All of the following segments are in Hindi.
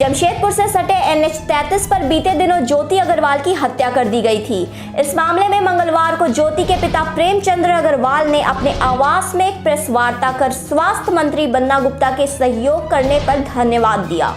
जमशेदपुर से सटे NH 33 पर बीते दिनों ज्योति अग्रवाल की हत्या कर दी गई थी। इस मामले में मंगलवार को ज्योति के पिता प्रेमचंद्र अग्रवाल ने अपने आवास में एक प्रेस वार्ता कर स्वास्थ्य मंत्री बन्ना गुप्ता के सहयोग करने पर धन्यवाद दिया।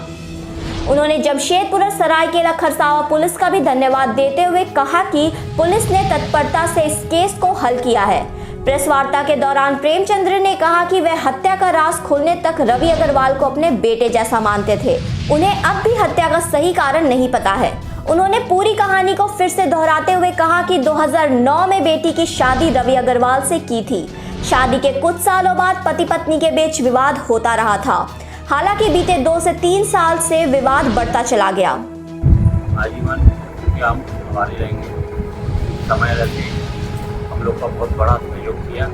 उन्होंने जमशेदपुर और सरायकेला खरसावा पुलिस का भी धन्यवाद देते हुए कहा कि पुलिस ने तत्परता से इस केस को हल किया है। प्रेस वार्ता के दौरान प्रेमचंद्र ने कहा कि वह हत्या का राज खुलने तक रवि अग्रवाल को अपने बेटे जैसा मानते थे। उन्हें अब भी हत्या का सही कारण नहीं पता है। उन्होंने पूरी कहानी को फिर से दोहराते हुए कहा कि 2009 में बेटी की शादी रवि अग्रवाल से की थी। शादी के कुछ सालों बाद पति पत्नी के बीच विवाद होता रहा था। हालांकि बीते 2 से 3 साल से विवाद बढ़ता चला गया। आजीवन हम हमारे रहेंगे, समय रहते हम लोग का बहुत बड़ा सहयोग किया।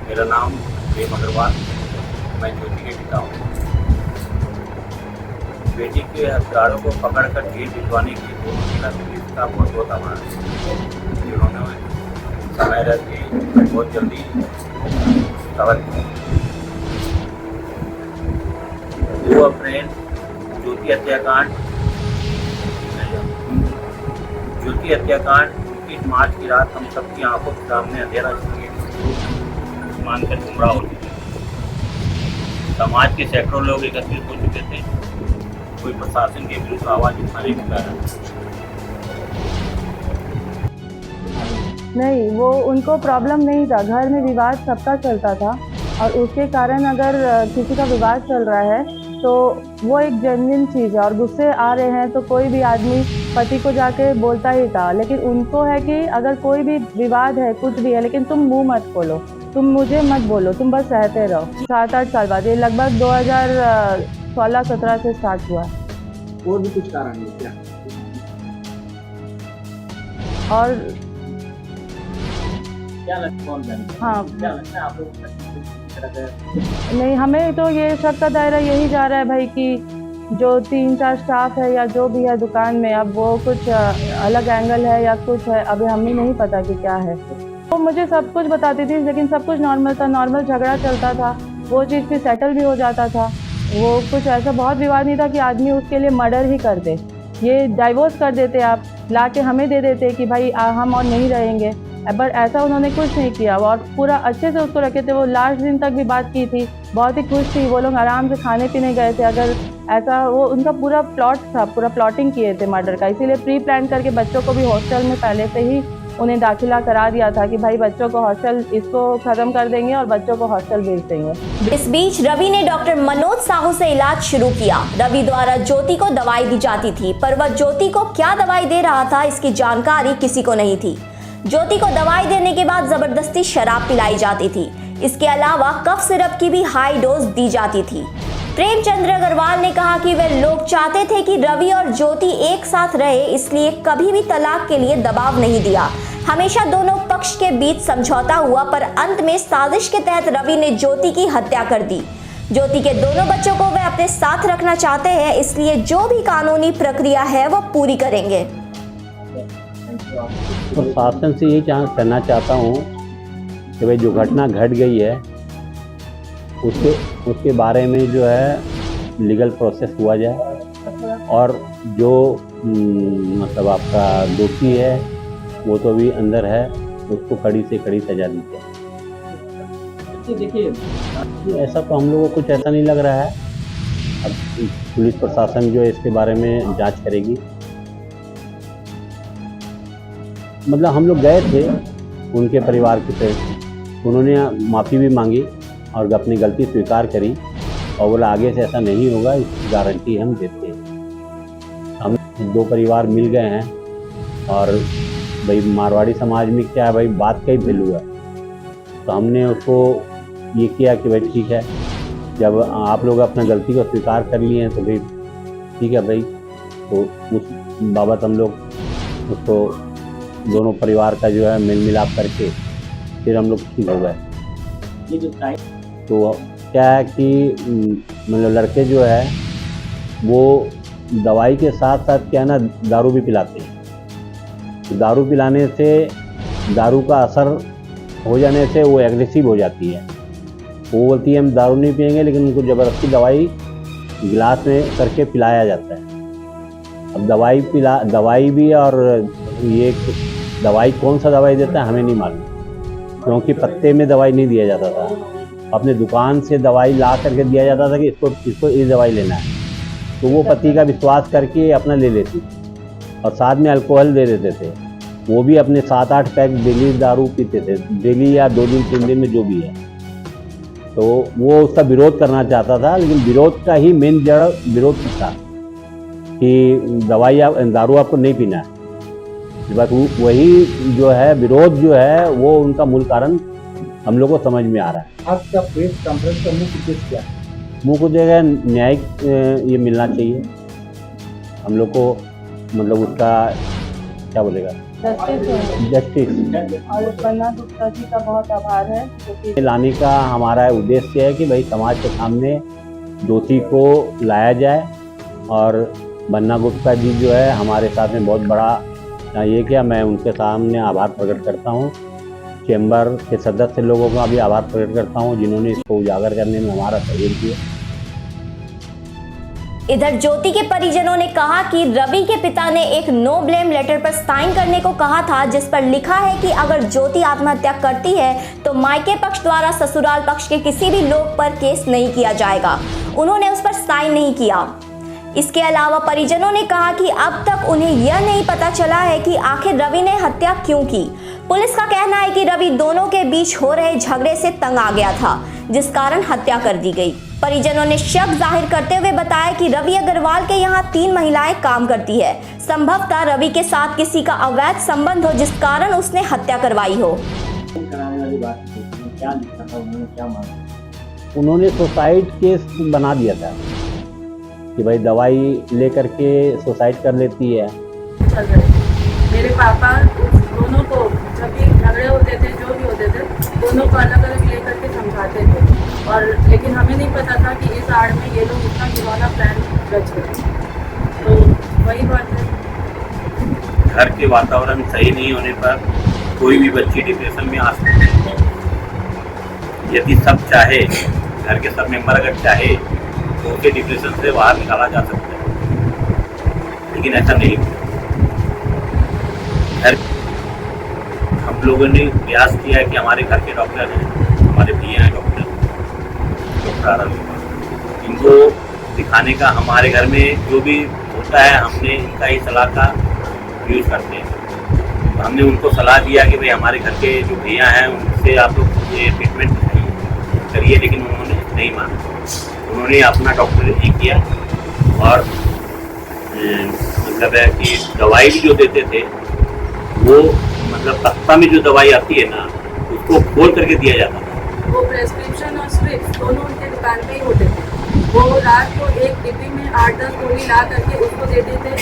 मेरा नाम प्रेम अग्रवाल, मैं ज्योति के पिता हूँ। बेटी के हथियारों को पकड़कर जेल भिजवाने के लिए जिला पुलिस का बहुत बहुत आभार। जिन्होंने समय रहते बहुत जल्दी कवर किया। 2 अप्रैल ज्योति हत्याकांड 21 मार्च की रात हम सबकी आंखों के सामने अंधेरा मानकर गुमराह हो चुके थे। समाज के सैकड़ों लोग एकत्रित हो चुके थे। कोई प्रशासन के विरुद्ध आवाज उठाने की कारण नहीं, वो उनको प्रॉब्लम नहीं था। घर में विवाद सबका चलता था और उसके कारण अगर किसी का विवाद चल रहा है तो वो एक जेन्युइन चीज़ है। और गुस्से आ रहे हैं तो कोई भी आदमी पति को जाके बोलता ही था। लेकिन उनको है कि अगर कोई भी विवाद है, कुछ भी है, लेकिन तुम मुंह मत खोलो, तुम मुझे मत बोलो, तुम बस सहते रहो। 7-8 साल बाद, ये लगभग 2016-17 से स्टार्ट हुआ। और भी कुछ कारण है क्या? और क्या लगता है? हाँ, क्या लगता है आप लोग नहीं, हमें तो ये शक का दायरा यही जा रहा है भाई कि जो 3-4 स्टाफ है या जो भी है दुकान में, अब वो कुछ अलग एंगल है या कुछ है, अभी हमें नहीं पता कि क्या है। वो मुझे सब कुछ बताती थी, लेकिन सब कुछ नॉर्मल था। नॉर्मल झगड़ा चलता था, वो चीज़ फिर सेटल भी हो जाता था। वो कुछ ऐसा बहुत विवाद नहीं था कि आदमी उसके लिए मर्डर ही कर दे। ये डाइवोर्स कर देते, आप ला के हमें दे देते कि भाई हम और नहीं रहेंगे। पर ऐसा उन्होंने कुछ नहीं किया और पूरा अच्छे से उसको रखे थे। वो लास्ट दिन तक भी बात की थी, बहुत ही खुश थी। वो लोग आराम से खाने पीने गए थे। अगर ऐसा, वो उनका पूरा प्लॉट था, पूरा प्लॉटिंग किए थे मर्डर का। इसीलिए प्री प्लान करके बच्चों को भी हॉस्टल में पहले से ही उन्हें दाखिला करा दिया था कि भाई बच्चों को हॉस्टल, इसको ख़त्म कर देंगे और बच्चों को हॉस्टल भेज देंगे। इस बीच रवि ने डॉक्टर मनोज साहू से इलाज शुरू किया। रवि द्वारा ज्योति को दवाई दी जाती थी, पर वह ज्योति को क्या दवाई दे रहा था इसकी जानकारी किसी को नहीं थी। ज्योति को दवाई देने के बाद जबरदस्ती शराब पिलाई जाती थी। इसके अलावा कफ सिरप की भी हाई डोज दी जाती थी। प्रेमचंद्र अग्रवाल ने कहा कि वे लोग चाहते थे कि रवि और ज्योति एक साथ रहे, इसलिए कभी भी तलाक के लिए दबाव नहीं दिया। हमेशा दोनों पक्ष के बीच समझौता हुआ, पर अंत में साजिश के तहत रवि ने ज्योति की हत्या कर दी। ज्योति के दोनों बच्चों को वे अपने साथ रखना चाहते हैं, इसलिए जो भी कानूनी प्रक्रिया है वो पूरी करेंगे। प्रशासन से यही कहना चाहता हूँ कि भाई जो घटना घट गई है उसके बारे में जो है लीगल प्रोसेस हुआ जाए और जो मतलब आपका दोषी है वो तो भी अंदर है, उसको कड़ी से कड़ी सजा दी जाए। देखिए, ऐसा तो हम लोगों को कुछ ऐसा नहीं लग रहा है। अब पुलिस प्रशासन जो है इसके बारे में जांच करेगी। मतलब हम लोग गए थे उनके परिवार की तरफ, उन्होंने माफ़ी भी मांगी और अपनी गलती स्वीकार करी और बोला आगे से ऐसा नहीं होगा, इसकी गारंटी हम देते हैं। हम 2 परिवार मिल गए हैं और भाई मारवाड़ी समाज में क्या है भाई, बात का ही वैल्यू है। तो हमने उसको ये किया कि भाई ठीक है, जब आप लोग अपना गलती को स्वीकार कर लिए हैं तो भाई ठीक है भाई। तो उस बाबत हम लोग उसको दोनों परिवार का जो है मेल मिलाप करके फिर हम लोग ठीक हो गए। ये जो तो क्या है कि मतलब लड़के जो है वो दवाई के साथ साथ क्या है ना, दारू भी पिलाते हैं। तो दारू पिलाने से, दारू का असर हो जाने से वो एग्रेसिव हो जाती है। वो बोलती है हम दारू नहीं पिएंगे, लेकिन उनको ज़बरदस्ती दवाई गिलास में करके पिलाया जाता है। अब दवाई भी, और ये दवाई कौन सा दवाई देता है हमें नहीं मालूम, क्योंकि पत्ते में दवाई नहीं दिया जाता था। अपने दुकान से दवाई ला करके दिया जाता था कि इसको ये दवाई लेना है, तो वो पति का विश्वास करके अपना ले लेती, और साथ में अल्कोहल दे देते थे। वो भी अपने 7-8 पैक डेली दारू पीते थे, डेली या 2 दिन 3 दिन में जो भी है। तो वो उसका विरोध करना चाहता था, लेकिन विरोध का ही मेन जड़ विरोध था कि दवाई या दारू आपको नहीं पीना है। बस वही जो है विरोध जो है वो उनका मूल कारण हम लोग को समझ में आ रहा है। आपका प्रेस कॉन्फ्रेंस का मुख्य उद्देश्य क्या है? मुख्य जगह न्यायिक ये मिलना चाहिए हम लोग को, मतलब उसका क्या बोलेगा, जस्टिस। और बन्ना गुप्ता जी का बहुत आभार है क्योंकि लाने का हमारा उद्देश्य है कि भाई समाज के सामने दोषी को लाया जाए, और बन्ना गुप्ता जी जो है हमारे साथ में बहुत बड़ा ये किया। मैं उनके सामने आभार प्रकट करता हूँ, चैम्बर के सदस्य लोगों का भी आभार प्रकट करता हूँ जिन्होंने इसको उजागर करने में हमारा सहयोग किया। इधर ज्योति के परिजनों ने कहा कि रवि के पिता ने एक नो ब्लेम लेटर पर साइन करने को कहा था, जिस पर लिखा है कि अगर ज्योति आत्महत्या करती है तो मायके पक्ष द्वारा ससुराल पक्ष के किसी भी लोग पर केस नहीं किया जाएगा। उन्होंने उस पर साइन नहीं किया। इसके अलावा परिजनों ने कहा कि अब तक उन्हें यह नहीं पता चला है कि आखिर रवि ने हत्या क्यों की। पुलिस का कहना है कि रवि दोनों के बीच हो रहे झगड़े से तंग आ गया था, जिस कारण हत्या कर दी गई। परिजनों ने शक जाहिर करते हुए बताया कि रवि अग्रवाल के यहाँ 3 महिलाएं काम करती है। संभवतः रवि के साथ किसी का अवैध संबंध हो, जिस कारण उसने हत्या करवाई हो। कराने वाली बात क्या लिखा था, उन्होंने क्या मांगा? उन्होंने सुसाइड केस बना दिया था कि भाई दवाई लेकर के सुसाइड कर लेती है। चल रहे मेरे पापा दोनों को जब भी झगड़े होते थे, जो भी होते थे, दोनों को अलग अलग लेकर के समझाते थे, और लेकिन हमें नहीं पता था कि इस आड़ में ये लोग इतना घिनौना प्लान रच रहे। तो वही बात है, घर के वातावरण सही नहीं होने पर कोई भी बच्ची डिप्रेशन में आ सकती है। यदि सब चाहे, घर के सब मेंबर अगर चाहे तो उसे डिप्रेशन से बाहर निकाला जा सकता है, लेकिन ऐसा नहीं। घर हम लोगों ने प्रयास किया है कि हमारे घर के डॉक्टर हैं, हमारे भैया हैं डॉक्टर आरंभ, इनको दिखाने का, हमारे घर में जो भी होता है हमने इनका ही सलाह का यूज़ करते हैं। तो हमने उनको सलाह दिया कि भाई हमारे घर के जो भैया हैं उनसे आप लोग ये ट्रीटमेंट करिए, लेकिन उन्होंने नहीं माना। उन्होंने अपना डॉक्टर ही किया, और मतलब है कि दवाई भी जो देते थे वो मतलब पत्ता में जो दवाई आती है ना, उसको खोल करके दिया जाता था। वो प्रेस्क्रिप्शन और स्ट्रिप्स दोनों उनके दुकान पे ही होते थे। वो रात को एक डिब्बी में 8-10 गोली ला करके उसको देते थे,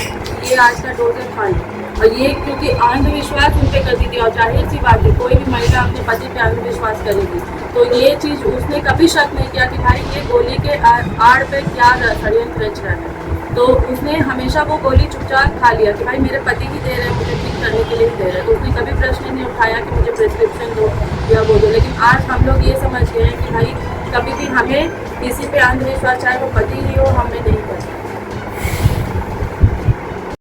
ये आज का डोज है, खा लो। और ये क्योंकि अंधविश्वास उन पे करती थी, और जाहिर सी बात है कोई भी महिला अपने पति पे अंधविश्वास करेगी, तो ये चीज़ उसने कभी शक नहीं किया कि भाई ये गोली के आड़ पे क्या षड्यंत्र रच रहा है। तो उसने हमेशा वो गोली चुपचाप खा लिया कि भाई मेरे पति ही दे रहे हैं, मुझे ठीक करने के लिए ही दे रहे हैं। तो उसने कभी प्रश्न नहीं उठाया कि मुझे प्रिस्क्रिप्शन दो या वो दो। लेकिन आज हम लोग ये समझ गए हैं कि भाई कभी भी हमें किसी पे अंधविश्वास, चाहे वो पति ही हो, हमें नहीं करना।